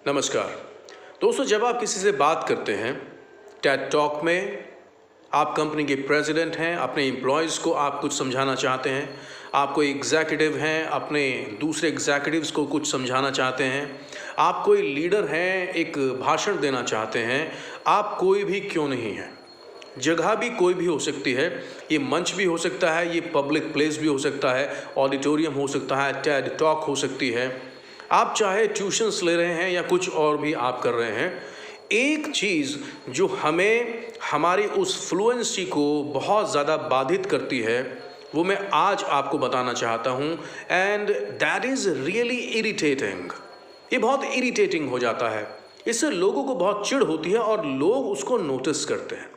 नमस्कार दोस्तों, जब आप किसी से बात करते हैं टेड टॉक में, आप कंपनी के प्रेसिडेंट हैं, अपने एम्प्लॉयज़ को आप कुछ समझाना चाहते हैं, आप कोई एग्जीक्यूटिव हैं, अपने दूसरे एग्जीक्यूटिव्स को कुछ समझाना चाहते हैं, आप कोई लीडर हैं, एक भाषण देना चाहते हैं, आप कोई भी क्यों नहीं हैं। जगह भी कोई भी हो सकती है, ये मंच भी हो सकता है, ये पब्लिक प्लेस भी हो सकता है, ऑडिटोरियम हो सकता है, टेड टॉक हो सकती है। आप चाहे ट्यूशन्स ले रहे हैं या कुछ और भी आप कर रहे हैं, एक चीज़ जो हमें हमारी उस फ्लुएंसी को बहुत ज़्यादा बाधित करती है, वो मैं आज आपको बताना चाहता हूँ। And that is really irritating. ये बहुत इरिटेटिंग हो जाता है, इससे लोगों को बहुत चिढ़ होती है और लोग उसको नोटिस करते हैं।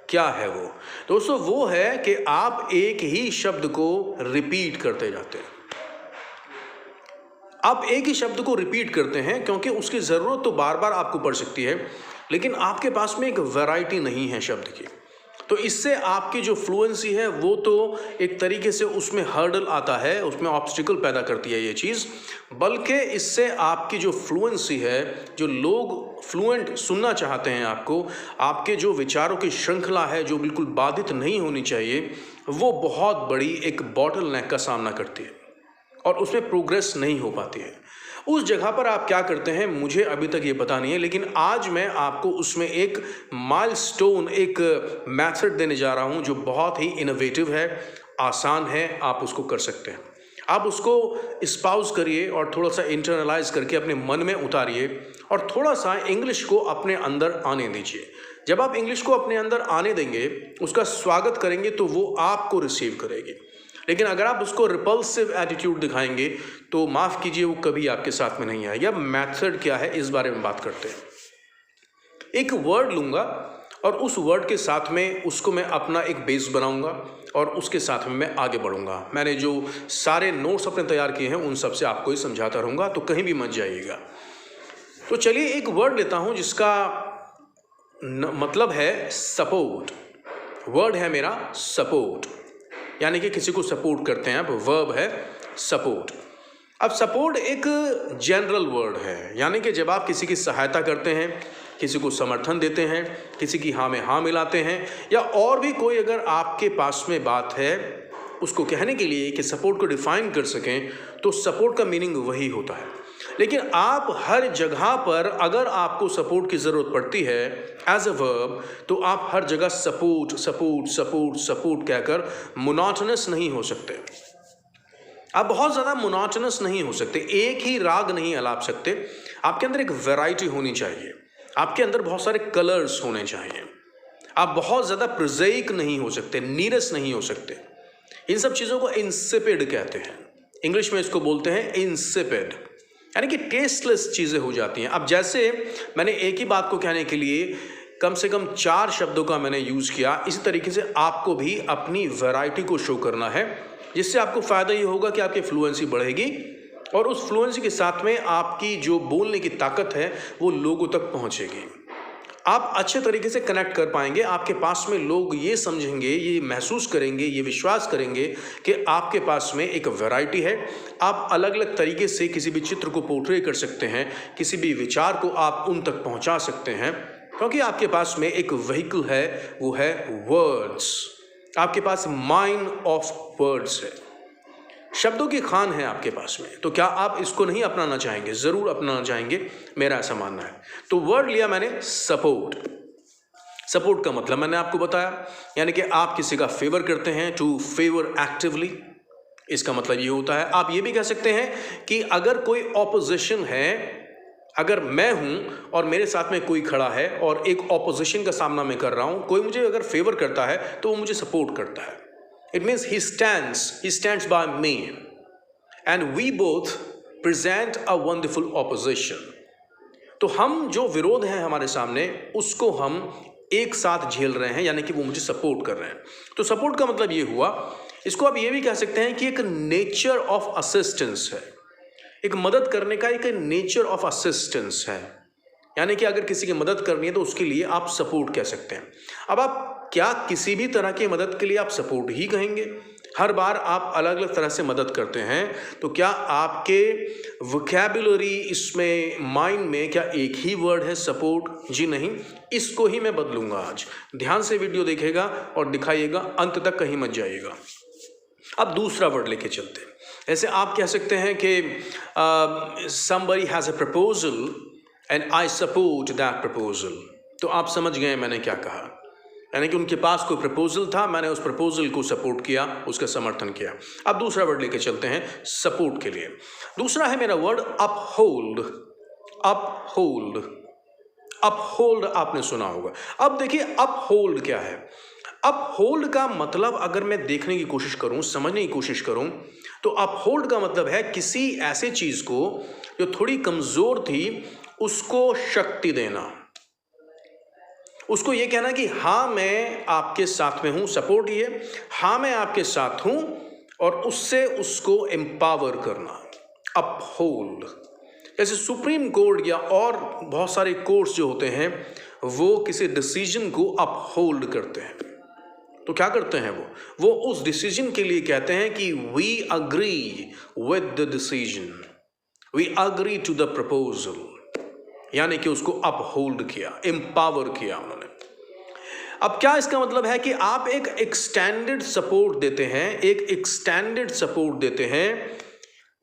क्या है वो दोस्तों? वो है कि आप एक ही शब्द को रिपीट करते जाते हैं। आप एक ही शब्द को रिपीट करते हैं क्योंकि उसकी ज़रूरत तो बार बार आपको पड़ सकती है, लेकिन आपके पास में एक वैरायटी नहीं है शब्द की। तो इससे आपकी जो फ्लुएंसी है वो तो एक तरीके से उसमें हर्डल आता है, उसमें ऑब्स्टिकल पैदा करती है ये चीज़। बल्कि इससे आपकी जो फ्लुएंसी है, जो लोग फ्लुएंट सुनना चाहते हैं आपको, आपके जो विचारों की श्रृंखला है जो बिल्कुल बाधित नहीं होनी चाहिए, वो बहुत बड़ी एक बॉटल नेक का सामना करती है और उसमें प्रोग्रेस नहीं हो पाती है। उस जगह पर आप क्या करते हैं मुझे अभी तक ये पता नहीं है, लेकिन आज मैं आपको उसमें एक माइलस्टोन, एक मेथड देने जा रहा हूँ जो बहुत ही इनोवेटिव है, आसान है, आप उसको कर सकते हैं। आप उसको स्पाउस करिए और थोड़ा सा इंटरनलाइज करके अपने मन में उतारिए और थोड़ा सा इंग्लिश को अपने अंदर आने दीजिए। जब आप इंग्लिश को अपने अंदर आने देंगे, उसका स्वागत करेंगे, तो वो आपको रिसीव करेगी। लेकिन अगर आप उसको रिपल्सिव एटीट्यूड दिखाएंगे तो माफ़ कीजिए, वो कभी आपके साथ में नहीं आएगा। मेथड क्या है इस बारे में बात करते हैं। एक वर्ड लूँगा और उस वर्ड के साथ में उसको मैं अपना एक बेस बनाऊंगा और उसके साथ में मैं आगे बढ़ूंगा। मैंने जो सारे नोट्स अपने तैयार किए हैं उन सब से आपको ही समझाता रहूँगा, तो कहीं भी मत जाइएगा। तो चलिए एक वर्ड लेता हूँ जिसका मतलब है सपोर्ट। वर्ड है मेरा सपोर्ट, यानी कि किसी को सपोर्ट करते हैं आप, वर्ब है सपोर्ट। अब सपोर्ट एक जनरल वर्ड है, यानी कि जब आप किसी की सहायता करते हैं, किसी को समर्थन देते हैं, किसी की हाँ में हाँ मिलाते हैं, या और भी कोई अगर आपके पास में बात है उसको कहने के लिए कि सपोर्ट को डिफाइन कर सकें, तो सपोर्ट का मीनिंग वही होता है। लेकिन आप हर जगह पर अगर आपको सपोर्ट की ज़रूरत पड़ती है एज अ वर्ब, तो आप हर जगह सपोर्ट सपोर्ट सपोर्ट सपोर्ट कहकर मोनोटोनस नहीं हो सकते। आप बहुत ज़्यादा मोनोटोनस नहीं हो सकते, एक ही राग नहीं अलाप सकते। आपके अंदर एक वैरायटी होनी चाहिए, आपके अंदर बहुत सारे कलर्स होने चाहिए। आप बहुत ज़्यादा प्रोज़ाइक नहीं हो सकते, नीरस नहीं हो सकते। इन सब चीज़ों को इंसिपिड कहते हैं, इंग्लिश में इसको बोलते हैं इंसिपिड, यानी कि टेस्टलेस चीज़ें हो जाती हैं। अब जैसे मैंने एक ही बात को कहने के लिए कम से कम 4 शब्दों का मैंने यूज़ किया, इसी तरीके से आपको भी अपनी वैरायटी को शो करना है, जिससे आपको फ़ायदा ये होगा कि आपकी फ्लुएंसी बढ़ेगी और उस फ्लुएंसी के साथ में आपकी जो बोलने की ताकत है वो लोगों तक पहुँचेगी। आप अच्छे तरीके से कनेक्ट कर पाएंगे, आपके पास में लोग ये समझेंगे, ये महसूस करेंगे, ये विश्वास करेंगे कि आपके पास में एक वैरायटी है। आप अलग अलग तरीके से किसी भी चित्र को पोर्ट्रे कर सकते हैं, किसी भी विचार को आप उन तक पहुंचा सकते हैं, क्योंकि आपके पास में एक व्हीकल है, वो है वर्ड्स। आपके पास माइन ऑफ वर्ड्स है, शब्दों की खान है आपके पास में। तो क्या आप इसको नहीं अपनाना चाहेंगे? ज़रूर अपनाना चाहेंगे, मेरा ऐसा मानना है। तो वर्ड लिया मैंने सपोर्ट। सपोर्ट का मतलब मैंने आपको बताया, यानी कि आप किसी का फेवर करते हैं, टू फेवर एक्टिवली। इसका मतलब ये होता है, आप ये भी कह सकते हैं कि अगर कोई ऑपोजिशन है, अगर मैं हूं और मेरे साथ में कोई खड़ा है और एक ऑपोजिशन का सामना मैं कर रहा हूं, कोई मुझे अगर फेवर करता है तो वो मुझे सपोर्ट करता है। It means he stands by me and we both present a wonderful opposition. तो हम जो विरोध है हमारे सामने, उसको हम एक साथ झेल रहे हैं, यानी कि वो मुझे सपोर्ट कर रहे हैं। तो सपोर्ट का मतलब ये हुआ, इसको आप ये भी कह सकते हैं कि एक नेचर ऑफ असिस्टेंस है, एक मदद करने का एक नेचर ऑफ असिस्टेंस है, यानी कि अगर किसी की मदद करनी है तो उसके लिए आप सपोर्ट कह सकते हैं। अब आप क्या किसी भी तरह की मदद के लिए आप सपोर्ट ही कहेंगे? हर बार आप अलग अलग तरह से मदद करते हैं, तो क्या आपके वोकैबुलरी इसमें माइंड में क्या एक ही वर्ड है सपोर्ट? जी नहीं, इसको ही मैं बदलूंगा आज। ध्यान से वीडियो देखेगा और दिखाइएगा, अंत तक कहीं मत जाइएगा। अब दूसरा वर्ड लेके चलते हैं। ऐसे आप कह सकते हैं कि somebody has a proposal and I support that proposal। तो आप समझ गए मैंने क्या कहा, यानी कि उनके पास कोई प्रपोजल था, मैंने उस प्रपोजल को सपोर्ट किया, उसका समर्थन किया। अब दूसरा वर्ड लेके चलते हैं सपोर्ट के लिए। दूसरा है मेरा वर्ड अपहोल्ड। अपहोल्ड, अपहोल्ड आपने सुना होगा। अब देखिए अपहोल्ड क्या है। अपहोल्ड का मतलब अगर मैं देखने की कोशिश करूं, समझने की कोशिश करूं, तो अपहोल्ड का मतलब है किसी ऐसे चीज को जो थोड़ी कमजोर थी उसको शक्ति देना, उसको ये कहना कि हाँ मैं आपके साथ में हूं, सपोर्ट ये हाँ मैं आपके साथ हूं, और उससे उसको एम्पावर करना, अपहोल्ड। जैसे सुप्रीम कोर्ट या और बहुत सारे कोर्ट्स जो होते हैं वो किसी डिसीजन को अपहोल्ड करते हैं, तो क्या करते हैं वो उस डिसीजन के लिए कहते हैं कि we agree with the decision, we agree to the proposal, यानी कि उसको अपहोल्ड किया, एम्पावर किया उन्होंने। अब क्या इसका मतलब है कि आप एक एक्सटेंडेड सपोर्ट देते हैं, एक एक्सटेंडेड सपोर्ट देते हैं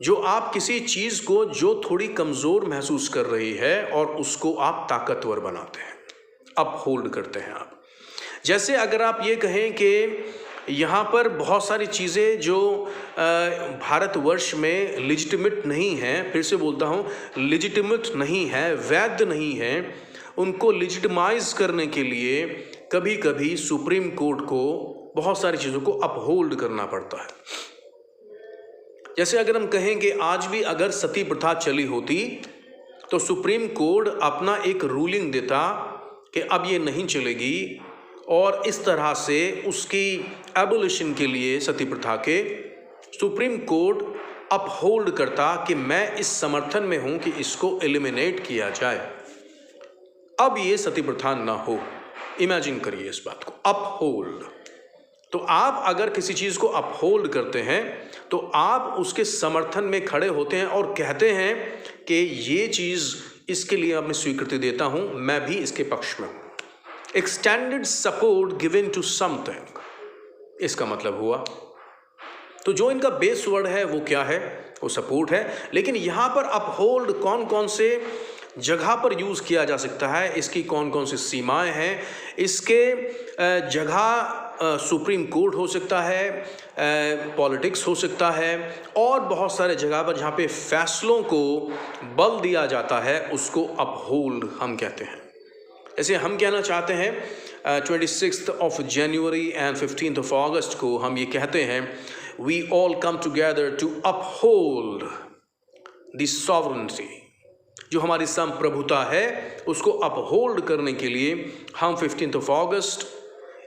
जो आप किसी चीज को जो थोड़ी कमजोर महसूस कर रही है और उसको आप ताकतवर बनाते हैं, अपहोल्ड करते हैं आप। जैसे अगर आप ये कहें कि यहाँ पर बहुत सारी चीज़ें जो भारतवर्ष में लिजिटिमेट नहीं हैं, फिर से बोलता हूँ लिजिटिमेट नहीं है, वैध नहीं है, उनको लिजिटिमाइज करने के लिए कभी कभी सुप्रीम कोर्ट को बहुत सारी चीज़ों को अपहोल्ड करना पड़ता है। जैसे अगर हम कहें कि आज भी अगर सती प्रथा चली होती तो सुप्रीम कोर्ट अपना एक रूलिंग देता कि अब ये नहीं चलेगी, और इस तरह से उसकी एबोलिशन के लिए सती प्रथा के सुप्रीम कोर्ट अपहोल्ड करता कि मैं इस समर्थन में हूं कि इसको एलिमिनेट किया जाए, अब ये सती प्रथा ना हो। इमेजिन करिए इस बात को, अपहोल्ड। तो आप अगर किसी चीज़ को अपहोल्ड करते हैं तो आप उसके समर्थन में खड़े होते हैं और कहते हैं कि ये चीज़, इसके लिए मैं स्वीकृति देता हूं, मैं भी इसके पक्ष में हूं। Extended support given to something, इसका मतलब हुआ। तो जो इनका बेस वर्ड है वो क्या है? वो सपोर्ट है। लेकिन यहाँ पर अपहोल्ड कौन कौन से जगह पर यूज़ किया जा सकता है, इसकी कौन कौन सी सीमाएं हैं? इसके जगह सुप्रीम कोर्ट हो सकता है, पॉलिटिक्स हो सकता है, और बहुत सारे जगह पर जहाँ पे फैसलों को बल दिया जाता है उसको अपहोल्ड हम कहते हैं। जैसे हम कहना चाहते हैं 26 of January and 15 of August को हम ये कहते हैं we all come together to uphold the sovereignty, जो हमारी संप्रभुता है उसको अपहोल्ड करने के लिए हम 15 ऑफ अगस्त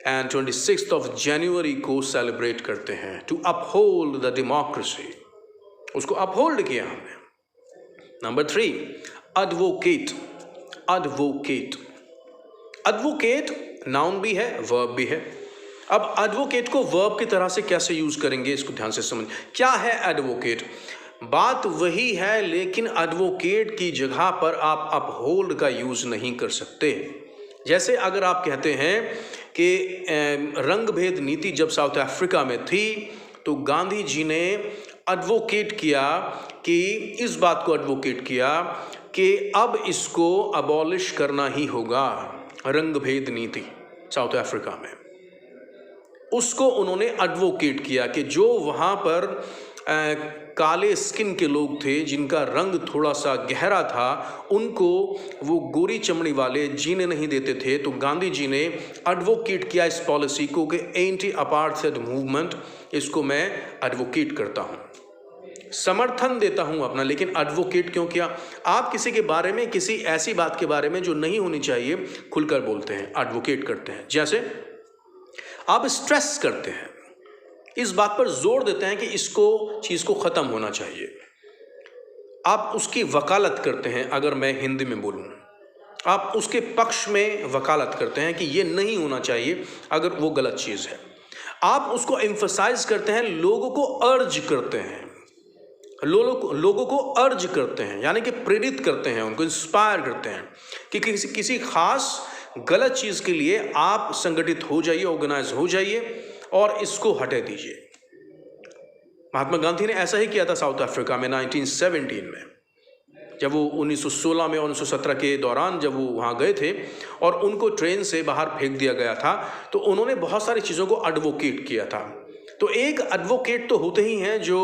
एंड 26 ऑफ जनवरी को सेलिब्रेट करते हैं। टू अपहोल्ड द डेमोक्रेसी, उसको अपहोल्ड किया हमने। Number 3, advocate. Advocate, advocate noun भी है, वर्ब भी है। अब एडवोकेट को वर्ब की तरह से कैसे यूज करेंगे, इसको ध्यान से समझ। क्या है एडवोकेट? बात वही है, लेकिन एडवोकेट की जगह पर आप अपहोल्ड का यूज नहीं कर सकते। जैसे अगर आप कहते हैं कि रंग भेद नीति जब साउथ अफ्रीका में थी तो गांधी जी ने एडवोकेट किया कि इस बात को एडवोकेट किया कि अब इसको अबॉलिश करना ही होगा, रंग भेद नीति साउथ अफ्रीका में। उसको उन्होंने एडवोकेट किया कि जो वहाँ पर काले स्किन के लोग थे, जिनका रंग थोड़ा सा गहरा था, उनको वो गोरी चमड़ी वाले जीने नहीं देते थे। तो गांधी जी ने एडवोकेट किया इस पॉलिसी को कि एंटी अपार्थाइड मूवमेंट, इसको मैं एडवोकेट करता हूँ, समर्थन देता हूँ अपना। लेकिन एडवोकेट क्यों किया? आप किसी के बारे में, किसी ऐसी बात के बारे में जो नहीं होनी चाहिए, खुलकर बोलते हैं, एडवोकेट करते हैं। जैसे आप स्ट्रेस करते हैं, इस बात पर जोर देते हैं कि इसको चीज़ को ख़त्म होना चाहिए, आप उसकी वकालत करते हैं। अगर मैं हिंदी में बोलूँ, आप उसके पक्ष में वकालत करते हैं कि ये नहीं होना चाहिए अगर वो गलत चीज़ है। आप उसको एम्फसाइज करते हैं, लोगों को अर्ज करते हैं, लोगों को अर्ज करते हैं, यानी कि प्रेरित करते हैं, उनको इंस्पायर करते हैं कि किसी खास गलत चीज़ के लिए आप संगठित हो जाइए, ऑर्गेनाइज हो जाइए और इसको हटे दीजिए। महात्मा गांधी ने ऐसा ही किया था साउथ अफ्रीका में 1917 में, जब वो 1916 में 1917 के दौरान जब वो वहाँ गए थे और उनको ट्रेन से बाहर फेंक दिया गया था, तो उन्होंने बहुत सारी चीज़ों को एडवोकेट किया था। तो एक एडवोकेट तो होते ही हैं जो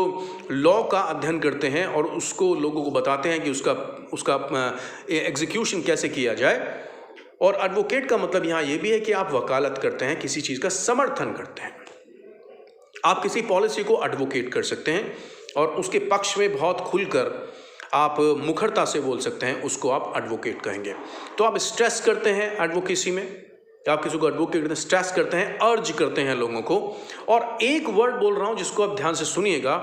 लॉ का अध्ययन करते हैं और उसको लोगों को बताते हैं कि उसका एग्जीक्यूशन कैसे किया जाए। और एडवोकेट का मतलब यहाँ ये भी है कि आप वकालत करते हैं, किसी चीज़ का समर्थन करते हैं। आप किसी पॉलिसी को एडवोकेट कर सकते हैं और उसके पक्ष में बहुत खुलकर आप मुखरता से बोल सकते हैं, उसको आप एडवोकेट कहेंगे। तो आप स्ट्रेस करते हैं एडवोकेसी में, आप किसी को एडवोकेट करते हैं, स्ट्रेस करते हैं, अर्ज करते हैं लोगों को। और एक वर्ड बोल रहा हूं जिसको आप ध्यान से सुनिएगा।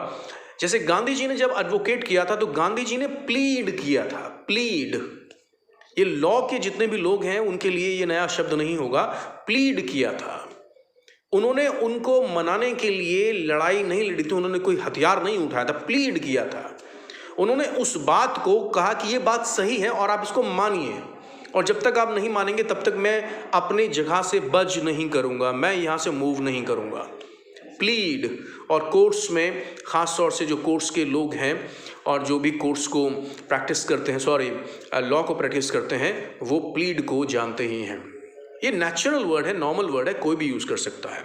जैसे गांधी जी ने जब एडवोकेट किया था तो गांधी जी ने प्लीड किया था। प्लीड, ये लॉ के जितने भी लोग हैं उनके लिए ये नया शब्द नहीं होगा। प्लीड किया था उन्होंने, उनको मनाने के लिए लड़ाई नहीं लड़ी थी, उन्होंने कोई हथियार नहीं उठाया था, प्लीड किया था। उन्होंने उस बात को कहा कि ये बात सही है और आप इसको मानिए, और जब तक आप नहीं मानेंगे तब तक मैं अपनी जगह से बज नहीं करूंगा, मैं यहाँ से मूव नहीं करूंगा। प्लीड। और कोर्ट्स में ख़ास तौर से जो कोर्ट्स के लोग हैं और जो भी कोर्ट्स को प्रैक्टिस करते हैं, लॉ को प्रैक्टिस करते हैं, वो प्लीड को जानते ही हैं। ये नेचुरल वर्ड है, नॉर्मल वर्ड है, कोई भी यूज़ कर सकता है।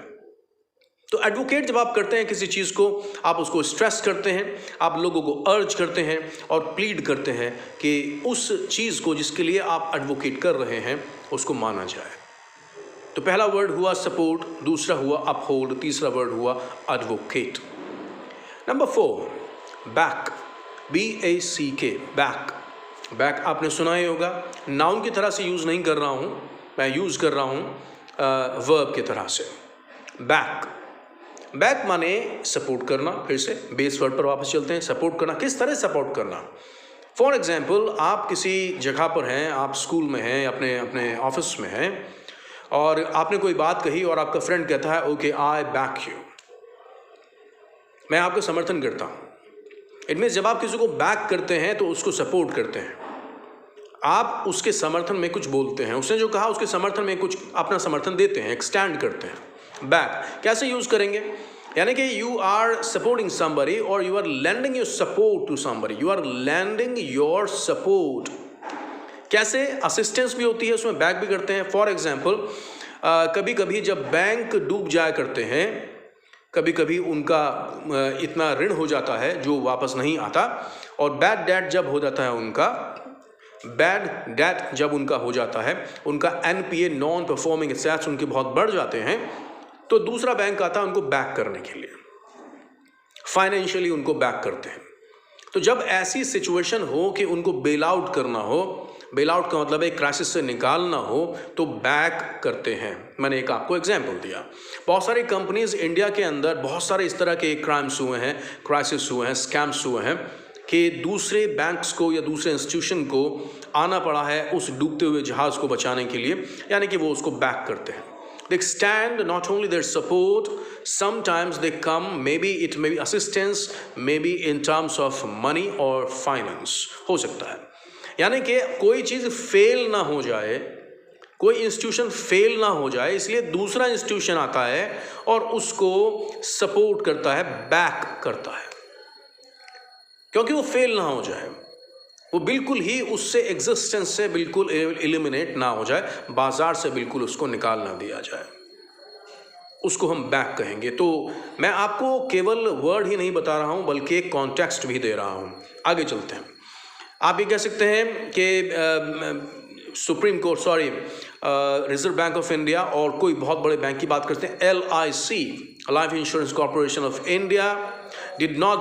तो एडवोकेट जब आप करते हैं किसी चीज़ को, आप उसको स्ट्रेस करते हैं, आप लोगों को अर्ज करते हैं और प्लीड करते हैं कि उस चीज़ को जिसके लिए आप एडवोकेट कर रहे हैं उसको माना जाए। तो पहला वर्ड हुआ सपोर्ट, दूसरा हुआ अपहोल्ड, तीसरा वर्ड हुआ advocate. Number 4, back, BACK, back. Back आपने सुना ही होगा, नाउन की तरह से यूज़ नहीं कर रहा हूँ, मैं यूज़ कर रहा हूँ वर्ब की तरह से। बैक, बैक माने सपोर्ट करना। फिर से बेस वर्ड पर वापस चलते हैं। सपोर्ट करना, किस तरह सपोर्ट करना? फॉर एग्जाम्पल, आप किसी जगह पर हैं, आप स्कूल में हैं, अपने ऑफिस में हैं और आपने कोई बात कही और आपका फ्रेंड कहता है ओके आई बैक यू, मैं आपका समर्थन करता हूँ। इट मीन्स जब आप किसी को बैक करते हैं तो उसको सपोर्ट करते हैं, आप उसके समर्थन में कुछ बोलते हैं, उसने जो कहा उसके समर्थन में कुछ अपना समर्थन देते हैं, एक्सटेंड करते हैं। बैक कैसे यूज करेंगे? यानी कि यू आर सपोर्टिंग समबडी और you are lending your support to somebody, you are lending your support. कैसे? असिस्टेंस भी होती है उसमें, बैक भी करते हैं। फॉर एग्जाम्पल, कभी कभी जब बैंक डूब जाया करते हैं, कभी कभी उनका इतना ऋण हो जाता है जो वापस नहीं आता, और बैड डेट जब हो जाता है उनका, बैड डेट जब उनका हो जाता है, उनका NPA, नॉन परफॉर्मिंग एसेट्स उनके बहुत बढ़ जाते हैं, तो दूसरा बैंक आता है उनको बैक करने के लिए, फाइनेंशियली उनको बैक करते हैं। तो जब ऐसी सिचुएशन हो कि उनको बेल आउट करना हो, बेल आउट का मतलब है क्राइसिस से निकालना हो, तो बैक करते हैं। मैंने एक आपको एग्जांपल दिया। बहुत सारी कंपनीज इंडिया के अंदर, बहुत सारे इस तरह के क्राइम्स हुए हैं, क्राइसिस हुए हैं, स्कैम्स हुए हैं कि दूसरे बैंक्स को या दूसरे इंस्टीट्यूशन को आना पड़ा है उस डूबते हुए जहाज को बचाने के लिए, यानी कि वो उसको बैक करते हैं। They extend not only their support, sometimes they come, maybe it may be assistance, maybe in terms of money or finance, हो सकता है। यानी कि कोई चीज़ फेल ना हो जाए, कोई इंस्टीट्यूशन फेल ना हो जाए, इसलिए दूसरा इंस्टीट्यूशन आता है और उसको सपोर्ट करता है, बैक करता है, क्योंकि वो फेल ना हो जाए, वो बिल्कुल ही उससे एग्जिस्टेंस से बिल्कुल एलिमिनेट ना हो जाए, बाजार से बिल्कुल उसको निकाल ना दिया जाए, उसको हम बैक कहेंगे। तो मैं आपको केवल वर्ड ही नहीं बता रहा हूँ बल्कि एक कॉन्टेक्स्ट भी दे रहा हूँ। आगे चलते हैं। आप ये कह सकते हैं कि supreme court, reserve bank of India और कोई बहुत बड़े बैंक की बात करते हैं, LIC, life insurance corporation of India, did not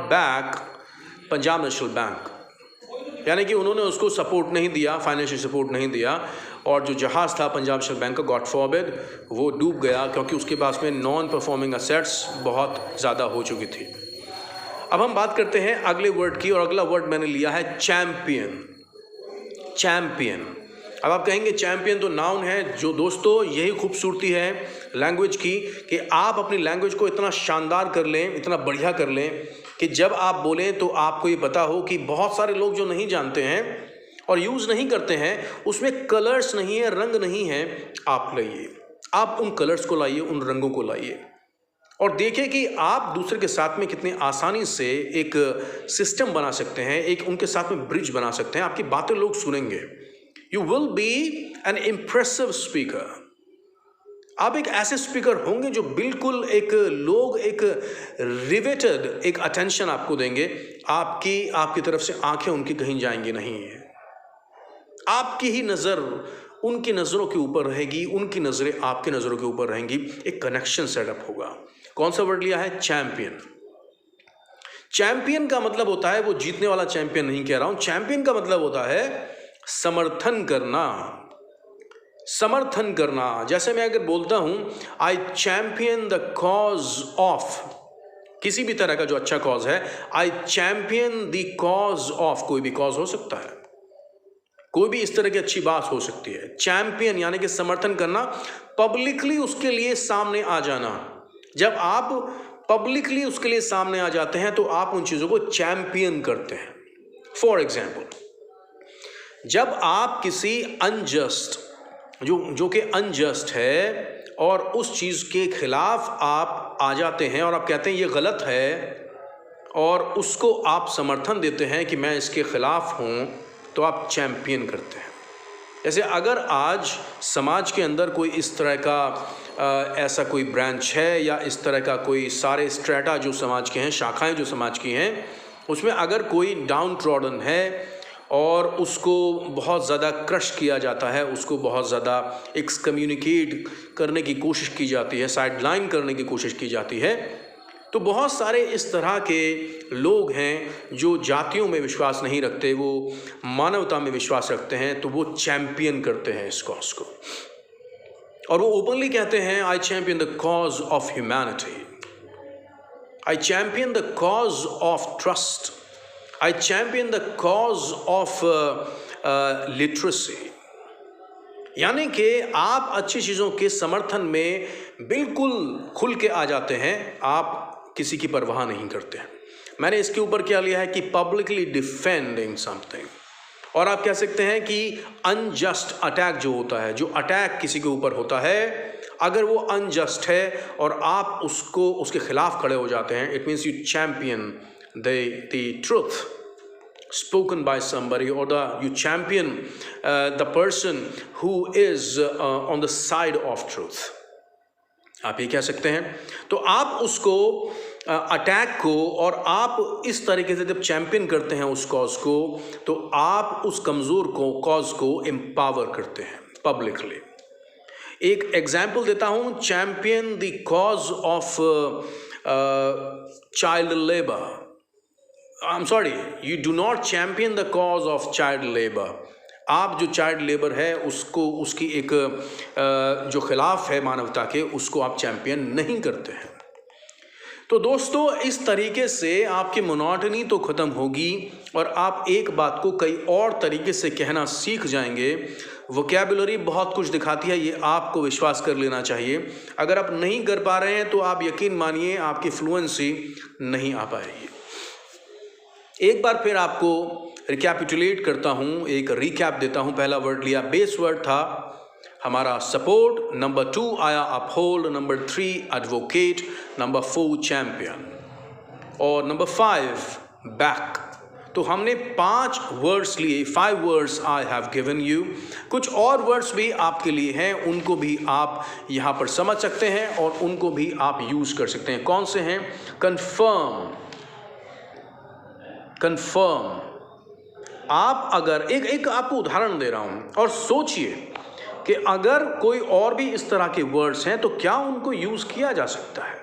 back Punjab national bank, यानी कि उन्होंने उसको सपोर्ट नहीं दिया, फाइनेंशियल सपोर्ट नहीं दिया, और जो जहाज़ था पंजाब नेशनल बैंक का, गॉड फॉरबिड, वो डूब गया क्योंकि उसके पास में नॉन परफॉर्मिंग असेट्स बहुत ज़्यादा हो चुकी थी। अब हम बात करते हैं अगले वर्ड की, और अगला वर्ड मैंने लिया है चैम्पियन। चैम्पियन अब आप कहेंगे चैंपियन तो नाउन है। जो दोस्तों यही खूबसूरती है लैंग्वेज की कि आप अपनी लैंग्वेज को इतना शानदार कर लें, इतना बढ़िया कर लें कि जब आप बोलें तो आपको ये पता हो कि बहुत सारे लोग जो नहीं जानते हैं और यूज़ नहीं करते हैं, उसमें कलर्स नहीं है, रंग नहीं है, आप लाइए, आप उन कलर्स को लाइए, उन रंगों को लाइए और देखिए कि आप दूसरे के साथ में कितनी आसानी से एक सिस्टम बना सकते हैं, एक उनके साथ में ब्रिज बना सकते हैं। आपकी बातें लोग सुनेंगे। You will be N impressive speaker. आप एक ऐसे स्पीकर होंगे जो बिल्कुल एक रिवेटेड एक अटेंशन आपको देंगे। आपकी तरफ से आंखें उनकी कहीं जाएंगी नहीं है, आपकी ही नज़र उनकी नज़रों के ऊपर रहेगी, उनकी नज़रें आपकी नज़रों के ऊपर रहेंगी। एक कनेक्शन सेटअप होगा। कौन सा वर्ड लिया है? चैंपियन। चैंपियन का मतलब होता है, वो जीतने वाला चैंपियन नहीं कह रहा हूं, चैंपियन का मतलब होता है समर्थन करना। समर्थन करना, जैसे मैं अगर बोलता हूं आई चैंपियन द कॉज ऑफ, किसी भी तरह का जो अच्छा कॉज है, आई चैंपियन द कॉज ऑफ, कोई भी कॉज हो सकता है, कोई भी इस तरह की अच्छी बात हो सकती है। चैंपियन यानी कि समर्थन करना, पब्लिकली उसके लिए सामने आ जाना। जब आप पब्लिकली उसके लिए सामने आ जाते हैं तो आप उन चीज़ों को चैंपियन करते हैं। फॉर एग्जाम्पल, जब आप किसी अनजस्ट जो कि अनजस्ट है और उस चीज़ के खिलाफ आप आ जाते हैं और आप कहते हैं ये गलत है और उसको आप समर्थन देते हैं कि मैं इसके खिलाफ हूँ, तो आप चैंपियन करते हैं। जैसे अगर आज समाज के अंदर कोई इस तरह का ऐसा कोई ब्रांच है या इस तरह का कोई सारे स्ट्रेटा जो समाज के हैं, शाखाएं जो समाज की हैं, उसमें अगर कोई डाउन ट्रॉडन है और उसको बहुत ज़्यादा क्रश किया जाता है, उसको बहुत ज़्यादा एक्सकम्युनिकेट करने की कोशिश की जाती है, साइडलाइन करने की कोशिश की जाती है, तो बहुत सारे इस तरह के लोग हैं जो जातियों में विश्वास नहीं रखते, वो मानवता में विश्वास रखते हैं, तो वो चैंपियन करते हैं इस कॉज को और वो ओपनली कहते हैं I champion the cause of humanity, I champion the cause of trust, I champion the cause of literacy. यानी कि आप अच्छी चीज़ों के समर्थन में बिल्कुल खुल के आ जाते हैं, आप किसी की परवाह नहीं करते हैं। मैंने इसके ऊपर क्या लिया है कि पब्लिकली डिफेंडिंग समथिंग, और आप कह सकते हैं कि अनजस्ट अटैक जो होता है, जो अटैक किसी के ऊपर होता है, अगर वो अनजस्ट है और आप उसके खिलाफ खड़े हो जाते हैं, it means you champion the truth spoken by somebody, or you champion the person who is on the side of truth, आप ये कह सकते हैं। तो आप उसको अटैक को और आप इस तरीके से जब चैंपियन करते हैं उस कॉज को, तो आप उस कमज़ोर कॉज को एम्पावर करते हैं पब्लिकली। एक एग्जाम्पल देता हूँ, champion the cause of child labour. I am sorry, you do not champion the cause of child labour. आप जो चाइल्ड लेबर है उसकी एक जो खिलाफ है मानवता के, उसको आप चैंपियन नहीं करते हैं। तो दोस्तों, इस तरीके से आपकी मोनोटनी तो ख़त्म होगी और आप एक बात को कई और तरीके से कहना सीख जाएंगे। वोकैबुलरी बहुत कुछ दिखाती है, ये आपको विश्वास कर लेना चाहिए। अगर आप नहीं कर पा रहे हैं तो आप यकीन मानिए आपकी फ्लुएंसी नहीं आ पाएगी। एक बार फिर आपको रिकैपिटुलेट करता हूँ, एक रिकैप देता हूँ। पहला वर्ड लिया, बेस वर्ड था हमारा सपोर्ट, नंबर 2 आया uphold, number 3 advocate, number 4 champion और नंबर 5 बैक। तो हमने 5 वर्ड्स लिए, 5 words I have given you. कुछ और वर्ड्स भी आपके लिए हैं, उनको भी आप यहाँ पर समझ सकते हैं और उनको भी आप यूज़ कर सकते हैं। कौन से हैं? Confirm, confirm. आप अगर एक आपको उदाहरण दे रहा हूँ और सोचिए कि अगर कोई और भी इस तरह के वर्ड्स हैं तो क्या उनको यूज़ किया जा सकता है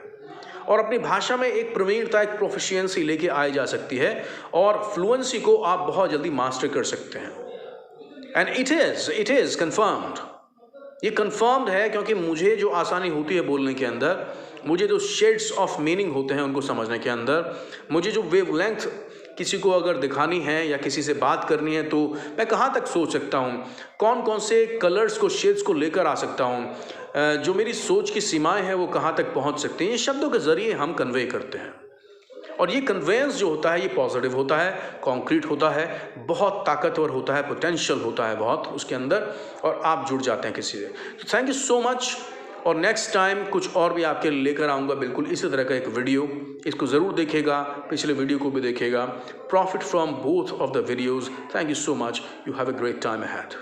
और अपनी भाषा में एक प्रवीणता, एक प्रोफिशिएंसी लेके आई जा सकती है और फ्लुएंसी को आप बहुत जल्दी मास्टर कर सकते हैं। And it is confirmed. ये कन्फर्म्ड है क्योंकि मुझे जो आसानी होती है बोलने के अंदर, मुझे जो शेड्स ऑफ मीनिंग होते हैं उनको समझने के अंदर, मुझे जो वेवलेंथ किसी को अगर दिखानी है या किसी से बात करनी है तो मैं कहाँ तक सोच सकता हूँ, कौन कौन से कलर्स को, शेड्स को लेकर आ सकता हूँ, जो मेरी सोच की सीमाएं हैं वो कहाँ तक पहुँच सकती हैं, ये शब्दों के ज़रिए हम कन्वे करते हैं। और ये कन्वेंस जो होता है ये पॉजिटिव होता है, कॉन्क्रीट होता है, बहुत ताकतवर होता है, पोटेंशियल होता है बहुत उसके अंदर, और आप जुड़ जाते हैं किसी से। तो थैंक यू सो मच, और नेक्स्ट टाइम कुछ और भी आपके लिए लेकर आऊँगा, बिल्कुल इसी तरह का एक वीडियो। इसको ज़रूर देखिएगा, पिछले वीडियो को भी देखिएगा। Profit from both of the videos. Thank you so much, you have a great time ahead.